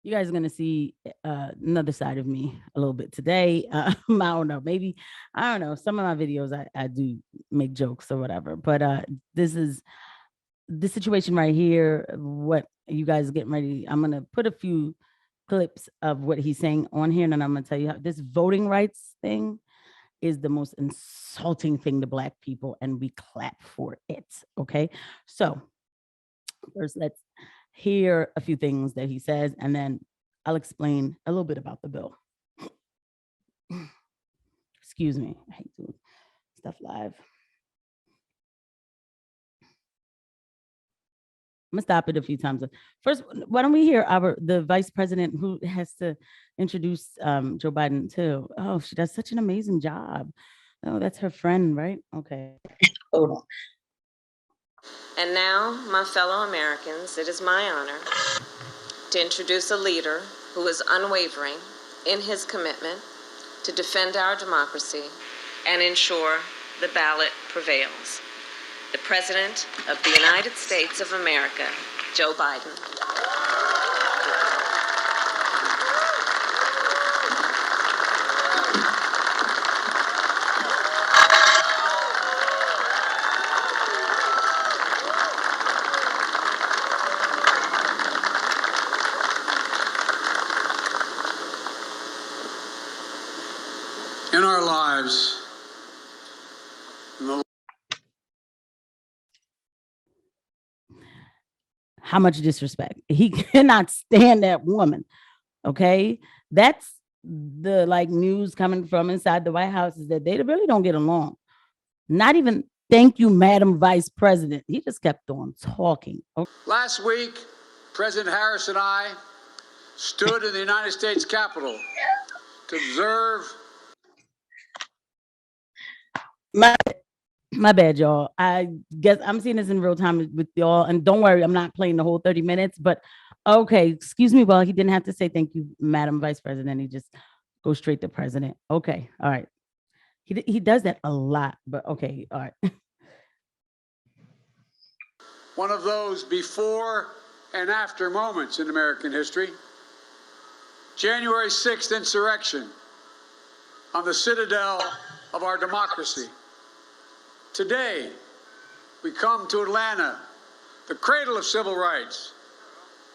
you guys are gonna see another side of me a little bit today. I don't know, maybe I don't know. Some of my videos I do make jokes or whatever, but this is the situation right here. What you guys are getting ready. I'm gonna put a few clips of what he's saying on here, and then I'm gonna tell you how this voting rights thing is the most insulting thing to Black people, and we clap for it. Okay, so first let's hear a few things that he says, and then I'll explain a little bit about the bill. Excuse me, I hate doing stuff live. I'm gonna stop it a few times. First, why don't we hear the vice president who has to introduce Joe Biden too? Oh, she does such an amazing job. Oh, that's her friend, right? Okay. Hold on. And now, my fellow Americans, it is my honor to introduce a leader who is unwavering in his commitment to defend our democracy and ensure the ballot prevails. The President of the United States of America, Joe Biden. In our lives, how much disrespect. He cannot stand that woman. Okay. That's the like news coming from inside the White House, is that they really don't get along. Not even thank you, Madam Vice President. He just kept on talking. Okay. Last week, President Harris and I stood in the United States Capitol to observe. My bad, y'all. I guess I'm seeing this in real time with y'all. And don't worry, I'm not playing the whole 30 minutes, but okay, excuse me. Well, he didn't have to say thank you, Madam Vice President. He just goes straight to President. Okay, all right. He does that a lot, but okay, all right. One of those before and after moments in American history. January 6th insurrection on the citadel of our democracy. Today, we come to Atlanta, the cradle of civil rights,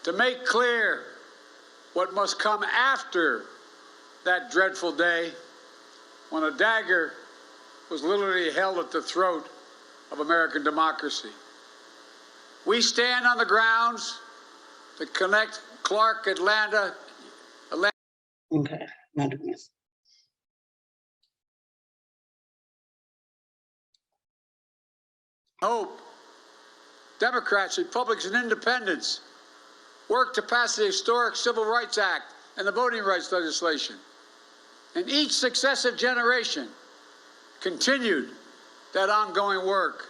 to make clear what must come after that dreadful day when a dagger was literally held at the throat of American democracy. We stand on the grounds that connect Clark, Atlanta. Okay, not doing this. Hope, Democrats, Republicans, and Independents worked to pass the historic Civil Rights Act and the voting rights legislation. And each successive generation continued that ongoing work.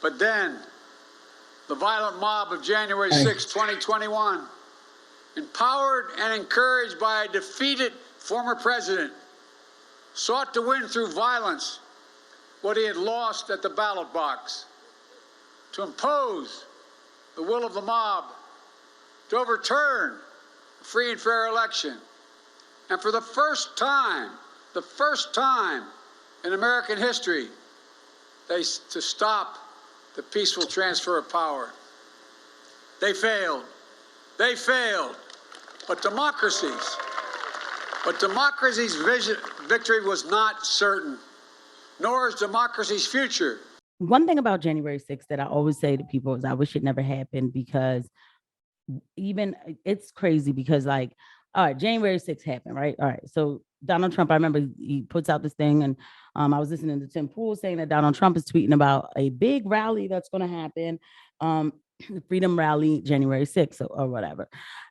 But then, the violent mob of January 6, 2021, empowered and encouraged by a defeated former president, sought to win through violence what he had lost at the ballot box, to impose the will of the mob, to overturn a free and fair election. And for the first time in American history, to stop the peaceful transfer of power. They failed. But democracy's victory was not certain, nor is democracy's future. One thing about January 6th that I always say to people is I wish it never happened, because even it's crazy because like, all right, January 6th happened, right? All right. So Donald Trump, I remember he puts out this thing, and I was listening to Tim Pool saying that Donald Trump is tweeting about a big rally that's going to happen, the Freedom Rally, January 6th or whatever.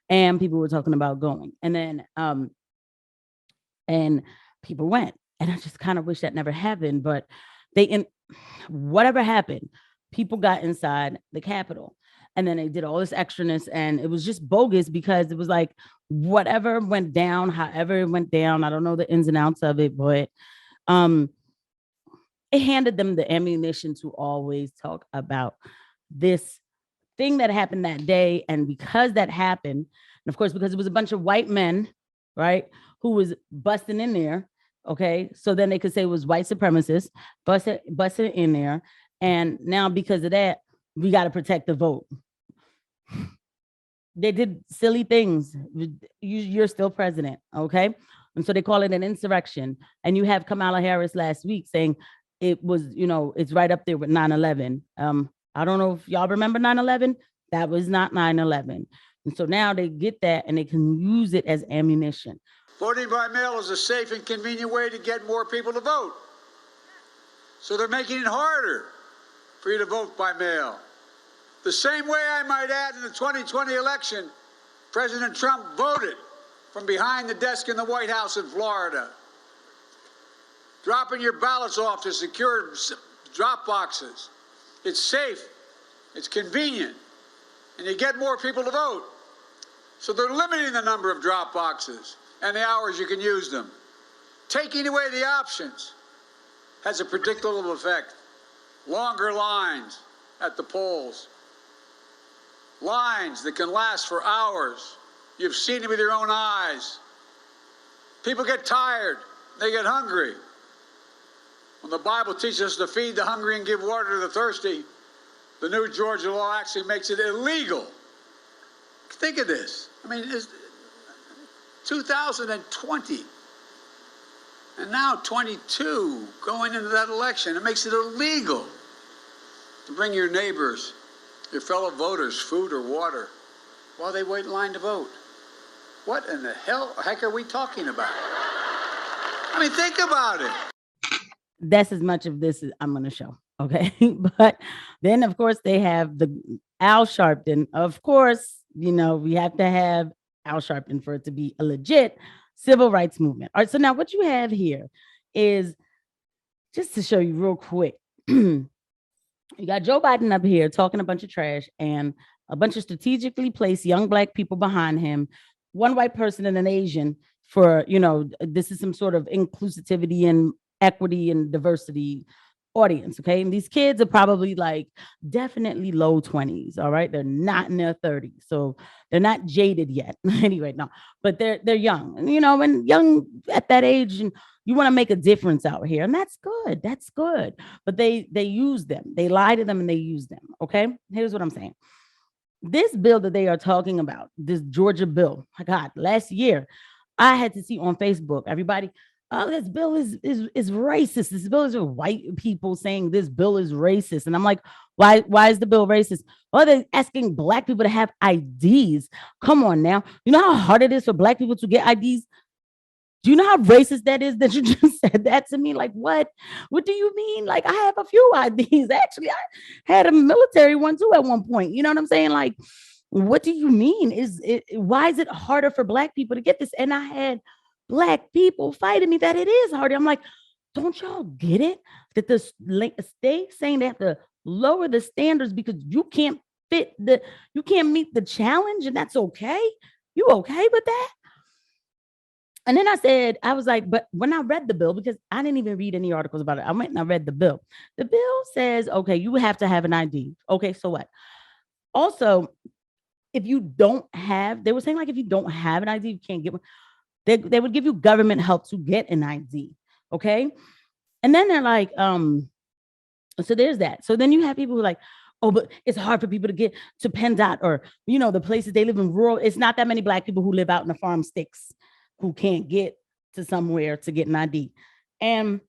And people were talking about going. And then, and people went. And I just kind of wish that never happened, but whatever happened, people got inside the Capitol. And then they did all this extraness, and it was just bogus because it was like whatever went down, however it went down. I don't know the ins and outs of it, but it handed them the ammunition to always talk about this thing that happened that day. And because that happened, and of course, because it was a bunch of white men, right, who was busting in there. Okay. So then they could say it was white supremacists busted in there. And now because of that, we got to protect the vote. They did silly things. You're still president. Okay. And so they call it an insurrection. And you have Kamala Harris last week saying it was, it's right up there with 9/11. I don't know if y'all remember 9/11. That was not 9/11. And so now they get that and they can use it as ammunition. Voting by mail is a safe and convenient way to get more people to vote. So they're making it harder for you to vote by mail. The same way, I might add, in the 2020 election, President Trump voted from behind the desk in the White House in Florida, dropping your ballots off to secure drop boxes. It's safe, it's convenient, and you get more people to vote. So they're limiting the number of drop boxes and the hours you can use them. Taking away the options has a predictable effect. Longer lines at the polls. Lines that can last for hours. You've seen it with your own eyes. People get tired. They get hungry. When the Bible teaches us to feed the hungry and give water to the thirsty, the new Georgia law actually makes it illegal. Think of this. I mean, it's 2020. And now 22, going into that election, it makes it illegal to bring your neighbors, your fellow voters, food or water while they wait in line to vote. What in the heck are we talking about? I mean, think about it. That's as much of this as I'm going to show. Okay. But then, of course, they have the Al Sharpton. Of course, we have to have Al Sharpton for it to be a legit civil rights movement. All right. So now what you have here is, just to show you real quick, you got Joe Biden up here talking a bunch of trash and a bunch of strategically placed young Black people behind him, one white person and an Asian for, this is some sort of inclusivity and equity and diversity audience. Okay. And these kids are probably like definitely low 20s. All right. They're not in their 30s. So they're not jaded yet. Anyway, no, but they're young, and young at that age, and you want to make a difference out here. And that's good. That's good. But they use them. They lie to them and they use them. Okay. Here's what I'm saying. This bill that they are talking about, this Georgia bill, my God, last year, I had to see on Facebook, everybody, oh, this bill is racist. This bill is white people saying this bill is racist. And I'm like, why is the bill racist? Oh, they're asking Black people to have IDs. Come on now. You know how hard it is for Black people to get IDs? Do you know how racist that is that you just said that to me? Like, what? What do you mean? Like, I have a few IDs. Actually, I had a military one too at one point. You know what I'm saying? Like, what do you mean? Why is it harder for Black people to get this? And I had Black people fighting me that it is harder. I'm like, don't y'all get it? That the state saying they have to lower the standards because you can't meet the challenge, and that's okay. You okay with that? And then I was like, but when I read the bill, because I didn't even read any articles about it, I went and I read the bill. The bill says, okay, you have to have an ID. Okay, so what? Also, if you don't have, they were saying like, if you don't have an ID, you can't get one. They would give you government help to get an ID. Okay. And then they're like, so there's that. So then you have people who are like, oh, but it's hard for people to get to PennDOT or, the places they live in rural. It's not that many Black people who live out in the farm sticks who can't get to somewhere to get an ID. And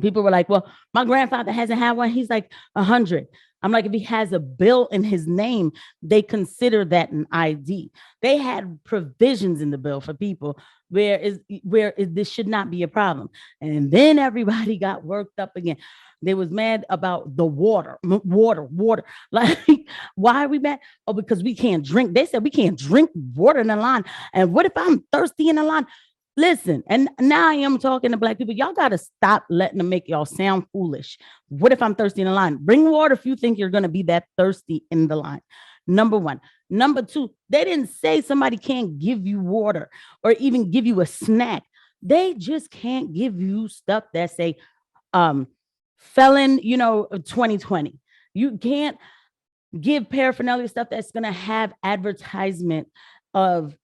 people were like, well, my grandfather hasn't had one. He's like 100. I'm like, if he has a bill in his name, they consider that an ID. They had provisions in the bill for people where this should not be a problem. And then everybody got worked up again. They was mad about the water. Like, why are we mad? Oh, because we can't drink. They said we can't drink water in the line. And what if I'm thirsty in the line? Listen, and now I am talking to Black people. Y'all got to stop letting them make y'all sound foolish. What if I'm thirsty in the line? Bring water if you think you're going to be that thirsty in the line. Number one. Number two, they didn't say somebody can't give you water or even give you a snack. They just can't give you stuff that say, felon, 2020. You can't. give paraphernalia stuff that's going to have advertisement of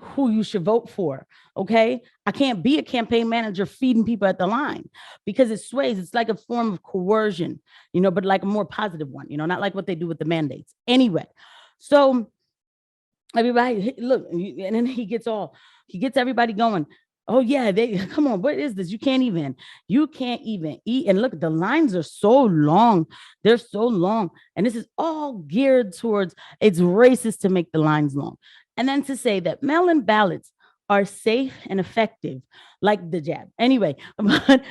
who you should vote for. Okay. I can't be a campaign manager feeding people at the line because it sways. It's like a form of coercion, but like a more positive one, not like what they do with the mandates. Anyway, so everybody look, and then he gets everybody going. Oh yeah, come on, what is this? You can't even eat. And look, the lines are so long. They're so long. And this is all geared towards, it's racist to make the lines long. And then to say that mail-in ballots are safe and effective, like the jab. Anyway, but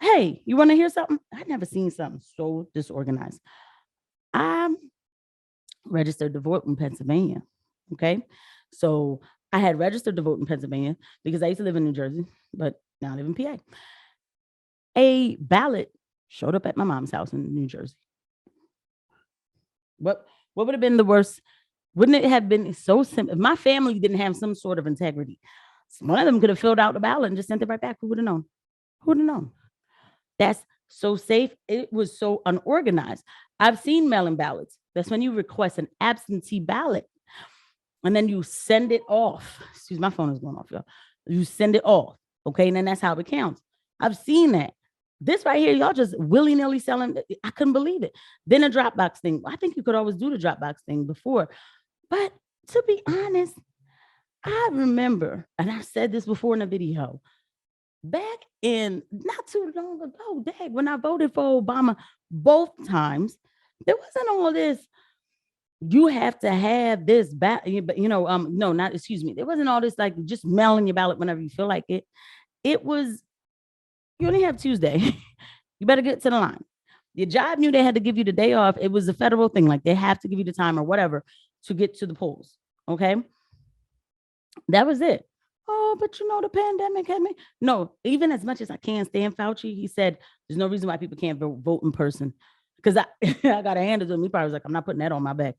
hey, you want to hear something? I've never seen something so disorganized. I'm registered to vote in Pennsylvania. Okay. So I had registered to vote in Pennsylvania because I used to live in New Jersey, but now I live in PA. A ballot showed up at my mom's house in New Jersey. What would have been the worst? Wouldn't it have been so simple? If my family didn't have some sort of integrity, one of them could have filled out the ballot and just sent it right back. Who would have known? Who would have known? That's so safe. It was so unorganized. I've seen mail-in ballots. That's when you request an absentee ballot and then you send it off. Excuse me, my phone is going off, y'all. You send it off, okay? And then that's how it counts. I've seen that. This right here, y'all just willy-nilly selling. I couldn't believe it. Then a Dropbox thing. I think you could always do the Dropbox thing before. But to be honest, I remember, and I said this before in a video, back in not too long ago, dang, when I voted for Obama both times, there wasn't all this, you have to have this ballot, no, not, excuse me. There wasn't all this like just mailing your ballot whenever you feel like it. It was, you only have Tuesday. You better get to the line. Your job knew they had to give you the day off. It was a federal thing. Like they have to give you the time or whatever to get to the polls. Okay. That was it. Oh, but the pandemic had me. No, even as much as I can't stand Fauci, he said there's no reason why people can't vote in person. Because I got to hand it to him. He probably was like, I'm not putting that on my back.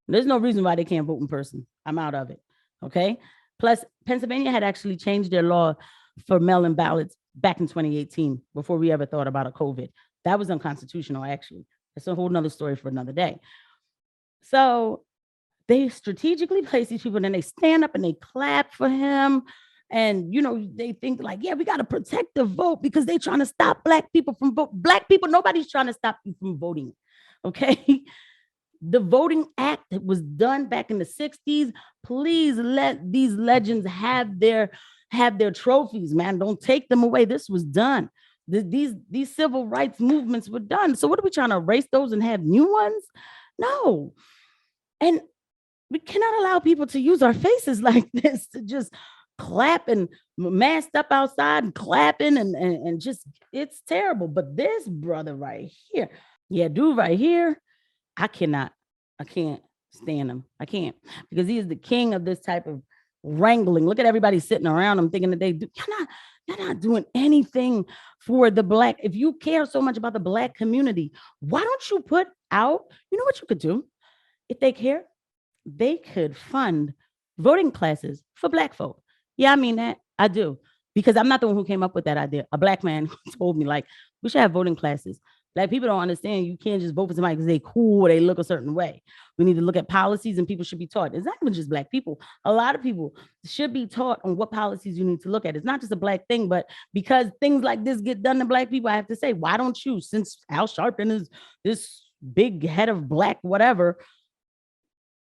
There's no reason why they can't vote in person. I'm out of it. Okay. Plus, Pennsylvania had actually changed their law for mail-in ballots back in 2018 before we ever thought about a COVID. That was unconstitutional, actually. That's a whole nother story for another day. So they strategically place these people and then they stand up and they clap for him. And, they think like, yeah, we got to protect the vote because they're trying to stop Black people from vote. Black people, nobody's trying to stop you from voting. Okay. The Voting Act was done back in the 60s. Please let these legends have their trophies, man. Don't take them away. This was done. These civil rights movements were done. So what are we trying to erase those and have new ones? No. And we cannot allow people to use our faces like this to just clap and masked up outside and clapping and just, it's terrible. But this brother right here, dude right here, I can't stand him. I can't, because he is the king of this type of wrangling. Look at everybody sitting around him thinking that you're not doing anything for the Black. If you care so much about the Black community, why don't you put out, what you could do? If they care, they could fund voting classes for Black folk. Yeah, I mean that. I do. Because I'm not the one who came up with that idea. A Black man told me, like, we should have voting classes. Black people don't understand you can't just vote for somebody because they cool or they look a certain way. We need to look at policies and people should be taught. It's not even just Black people. A lot of people should be taught on what policies you need to look at. It's not just a Black thing, but because things like this get done to Black people, I have to say, why don't you, since Al Sharpton is this big head of Black whatever,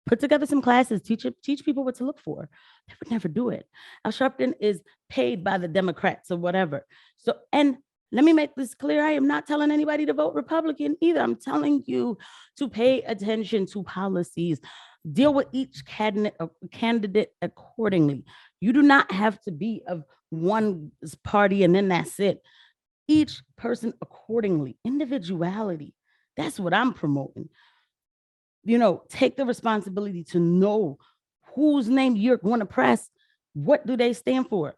put together some classes, teach people what to look for. They would never do it. Al Sharpton is paid by the Democrats or whatever. So, and let me make this clear. I am not telling anybody to vote Republican either. I'm telling you to pay attention to policies. Deal with each candidate accordingly. You do not have to be of one party and then that's it. Each person accordingly. Individuality. That's what I'm promoting. Take the responsibility to know whose name you're going to press. What do they stand for?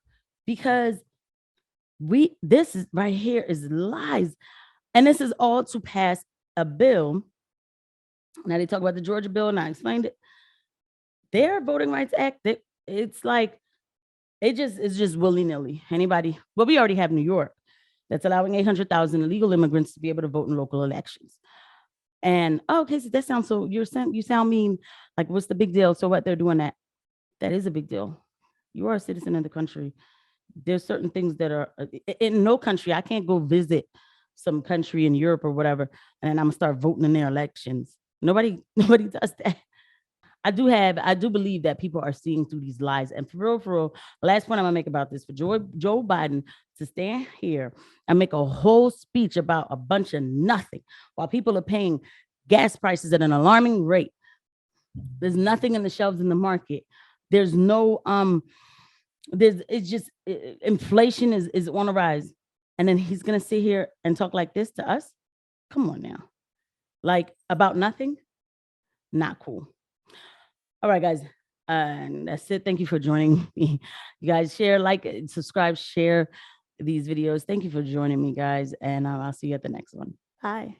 Because this is right here is lies. And this is all to pass a bill. Now they talk about the Georgia bill and I explained it. Their Voting Rights Act, it's like, it's just willy-nilly. Anybody, well, we already have New York that's allowing 800,000 illegal immigrants to be able to vote in local elections. And oh, Casey, that sounds so you sound mean. Like, what's the big deal? So what, they're doing that? That is a big deal. You are a citizen of the country. There's certain things that are in no country. I can't go visit some country in Europe or whatever, and then I'm gonna start voting in their elections. Nobody does that. I do believe that people are seeing through these lies. And for real, last point I'm gonna make about this, for Joe Biden to stand here and make a whole speech about a bunch of nothing while people are paying gas prices at an alarming rate. There's nothing in the shelves in the market. There's no inflation is on a rise. And then he's gonna sit here and talk like this to us. Come on now. Like, about nothing? Not cool. All right, guys. And that's it. Thank you for joining me. You guys share, like, subscribe, share these videos. Thank you for joining me, guys. And I'll see you at the next one. Bye.